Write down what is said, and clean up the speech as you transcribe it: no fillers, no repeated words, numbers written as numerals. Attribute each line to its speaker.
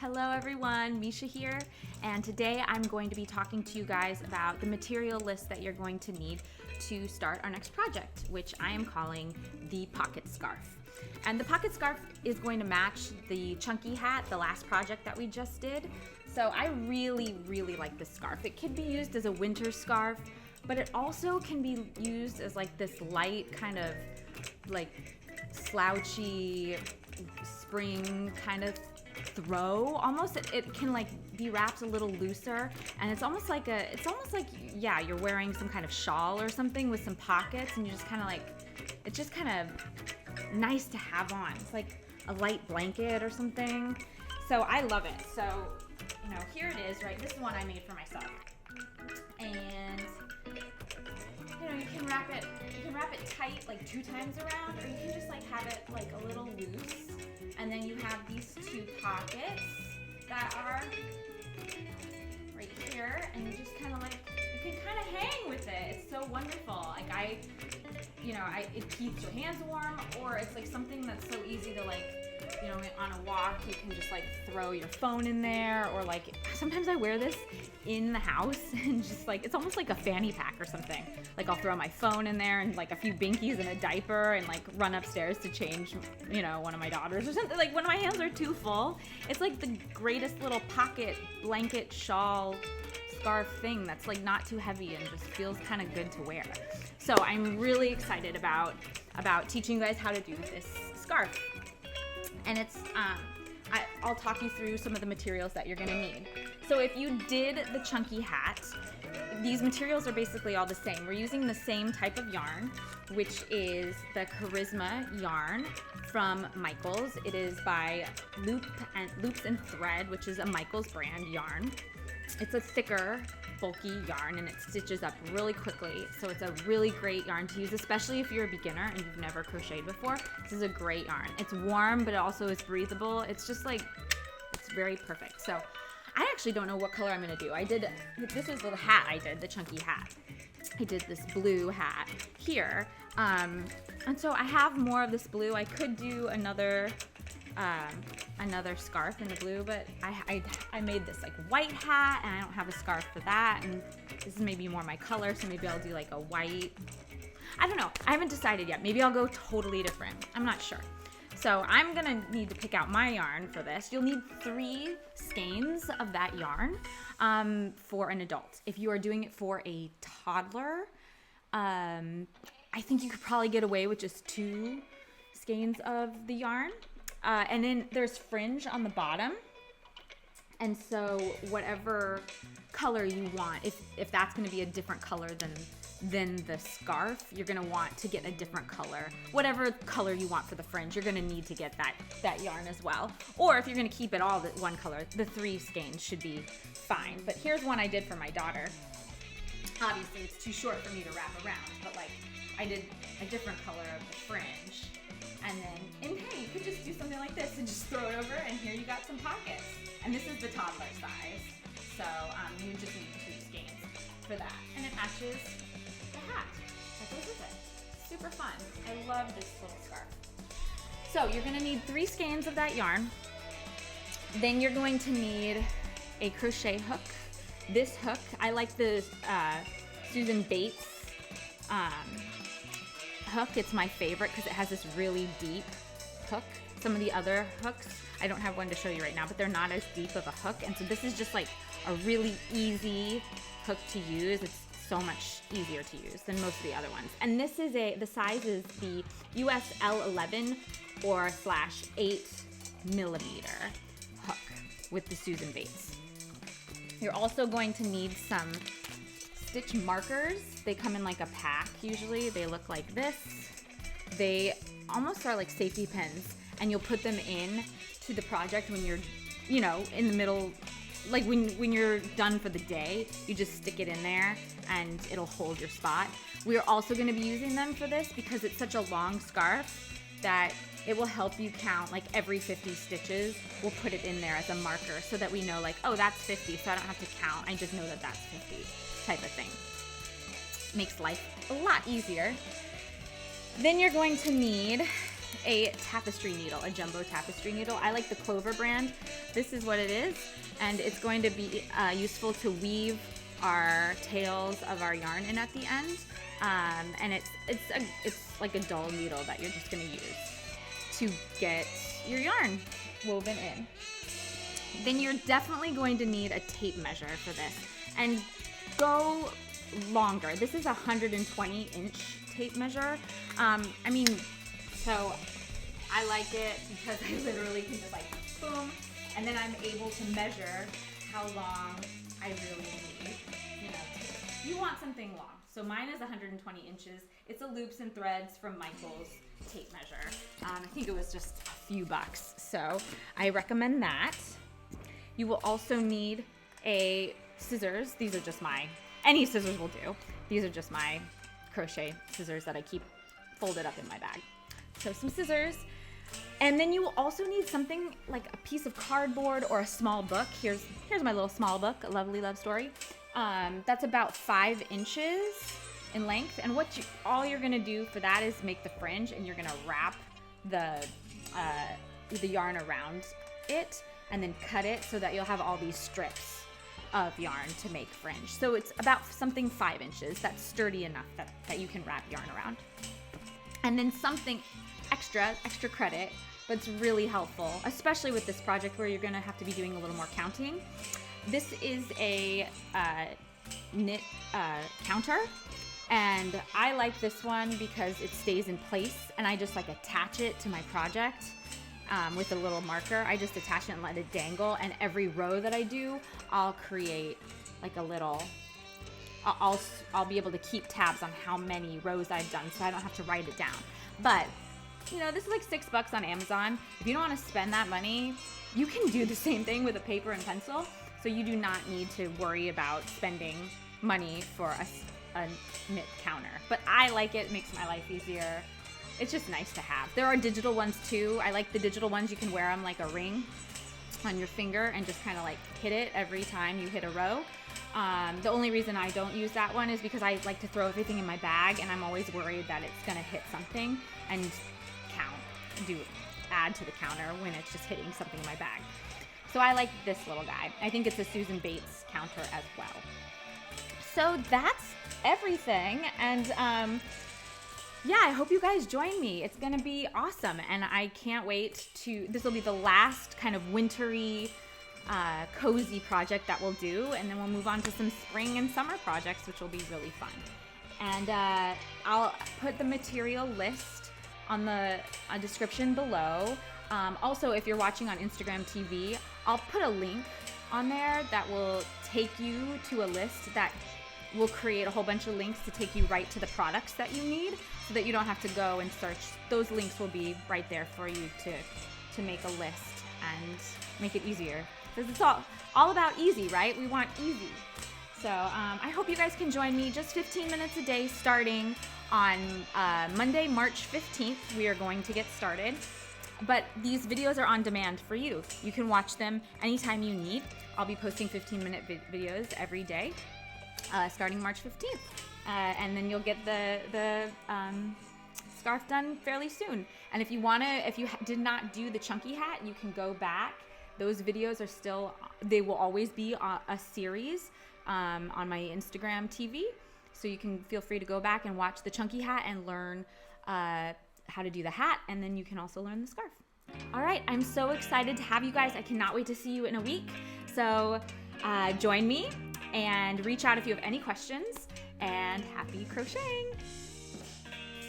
Speaker 1: Hello everyone, Misha here, and today I'm going to be talking to you guys about the material list that you're going to need to start our next project, which I am calling the pocket scarf. And the pocket scarf is going to match the chunky hat, the last project that we just did. So I really like this scarf. It can be used as a winter scarf, but it also can be used as like this light kind of like slouchy spring kind of throw almost. It can like be wrapped a little looser, and it's almost like yeah, you're wearing some kind of shawl or something with some pockets, and you just kind of like, it's just kind of nice to have on. It's like a light blanket or something. So I love it. So, you know, here it is, right? This is one I made for myself. And you know, you can wrap it tight like 2 times around, or you can just like have it like a little loose. And then you have these 2 pockets that are right here, and you just kind of like, you can kind of hang with it. It's so wonderful. Like it keeps your hands warm, or it's like something that's so easy to like, you know, on a walk, you can just like throw your phone in there, or like sometimes I wear this in the house and just like, it's almost like a fanny pack or something. Like I'll throw my phone in there and like a few binkies and a diaper and like run upstairs to change, you know, one of my daughters or something. Like when my hands are too full, it's like the greatest little pocket blanket shawl scarf thing that's like not too heavy and just feels kind of good to wear. So I'm really excited about teaching you guys how to do this scarf. And it's, I'll talk you through some of the materials that you're gonna need. So if you did the chunky hat, these materials are basically all the same. We're using the same type of yarn, which is the Charisma yarn from Michaels. It is by Loops and Thread, which is a Michaels brand yarn. It's a thicker, bulky yarn, and it stitches up really quickly. So it's a really great yarn to use, especially if you're a beginner and you've never crocheted before. This is a great yarn. It's warm, but it also is breathable. It's just like, it's very perfect. So I actually don't know what color I'm gonna do. This is the hat I did, the chunky hat. I did this blue hat here. And so I have more of this blue. I could do another scarf in the blue, but I made this like white hat, and I don't have a scarf for that, and this is maybe more my color, so maybe I'll do like a white. I don't know. I haven't decided yet. Maybe I'll go totally different. I'm not sure. So I'm gonna need to pick out my yarn for this. You'll need 3 skeins of that yarn for an adult. If you are doing it for a toddler, I think you could probably get away with just 2 skeins of the yarn. And then there's fringe on the bottom. And so whatever color you want, if that's gonna be a different color than the scarf, you're gonna want to get a different color. Whatever color you want for the fringe, you're gonna need to get that yarn as well. Or if you're gonna keep it all one color, the 3 skeins should be fine. But here's one I did for my daughter. Obviously it's too short for me to wrap around, but like I did a different color of the fringe. And hey, you could just do something like this and just throw it over, and here you got some pockets. And this is the toddler size, so you just need 2 skeins for that. And it matches the hat that goes with it. Super fun. I love this little scarf. So you're gonna need 3 skeins of that yarn. Then you're going to need a crochet hook. This hook, I like the Susan Bates hook. It's my favorite because it has this really deep hook. Some of the other hooks, I don't have one to show you right now, but they're not as deep of a hook. And so this is just like a really easy hook to use. It's so much easier to use than most of the other ones. And this is the size is the US L11 or /8 millimeter hook with the Susan Bates. You're also going to need some stitch markers. They come in like a pack usually. They look like this. They almost are like safety pins, and you'll put them in to the project when you're, you know, in the middle, like when you're done for the day, you just stick it in there and it'll hold your spot. We're also gonna be using them for this because it's such a long scarf that it will help you count like every 50 stitches. We'll put it in there as a marker so that we know like, oh, that's 50, so I don't have to count. I just know that that's 50 type of thing. Makes life a lot easier. Then you're going to need a tapestry needle, a jumbo tapestry needle. I like the Clover brand. This is what it is, and it's going to be useful to weave our tails of our yarn in at the end. And it's like a dull needle that you're just gonna use to get your yarn woven in. Then you're definitely going to need a tape measure for this, and go longer. This is a 120-inch tape measure. So I like it because I literally can just like boom, and then I'm able to measure how long I really need. You want something long. So mine is 120 inches. It's a loops and threads from Michael's tape measure. I think it was just a few bucks. So I recommend that. You will also need a scissors. These are just any scissors will do. These are just my crochet scissors that I keep folded up in my bag. So some scissors. And then you will also need something like a piece of cardboard or a small book. Here's my little small book, A Lovely Love Story. That's about 5 inches in length. And all you're gonna do for that is make the fringe, and you're gonna wrap the yarn around it and then cut it so that you'll have all these strips of yarn to make fringe. So it's about something 5 inches that's sturdy enough that you can wrap yarn around. And then something extra credit, but it's really helpful, especially with this project where you're gonna have to be doing a little more counting. This is a knit counter, and I like this one because it stays in place, and I just like attach it to my project with a little marker. I just attach it and let it dangle, and every row that I do, I'll create like a little, I'll be able to keep tabs on how many rows I've done, so I don't have to write it down. But this is like $6 on Amazon. If you don't want to spend that money, you can do the same thing with a paper and pencil. So you do not need to worry about spending money for a knit counter. But I like it. It makes my life easier. It's just nice to have. There are digital ones too. I like the digital ones. You can wear them like a ring on your finger and just kind of like hit it every time you hit a row. The only reason I don't use that one is because I like to throw everything in my bag, and I'm always worried that it's gonna hit something and add to the counter when it's just hitting something in my bag. So I like this little guy. I think it's a Susan Bates counter as well. So that's everything, and yeah, I hope you guys join me. It's gonna be awesome, and I can't wait this will be the last kind of wintry, cozy project that we'll do, and then we'll move on to some spring and summer projects, which will be really fun. And I'll put the material list on the description below. Also, if you're watching on Instagram TV, I'll put a link on there that will take you to a list that will create a whole bunch of links to take you right to the products that you need, so that you don't have to go and search. Those links will be right there for you to make a list and make it easier. Because it's all about easy, right? We want easy. So I hope you guys can join me just 15 minutes a day starting on Monday, March 15th. We are going to get started. But these videos are on demand for you. You can watch them anytime you need. I'll be posting 15-minute videos every day, starting March 15th. And then you'll get the scarf done fairly soon. And if you did not do the chunky hat, you can go back. Those videos they will always be a series on my Instagram TV. So you can feel free to go back and watch the chunky hat and learn how to do the hat, and then you can also learn the scarf. All right, I'm so excited to have you guys. I cannot wait to see you in a week. So join me and reach out if you have any questions, and happy crocheting.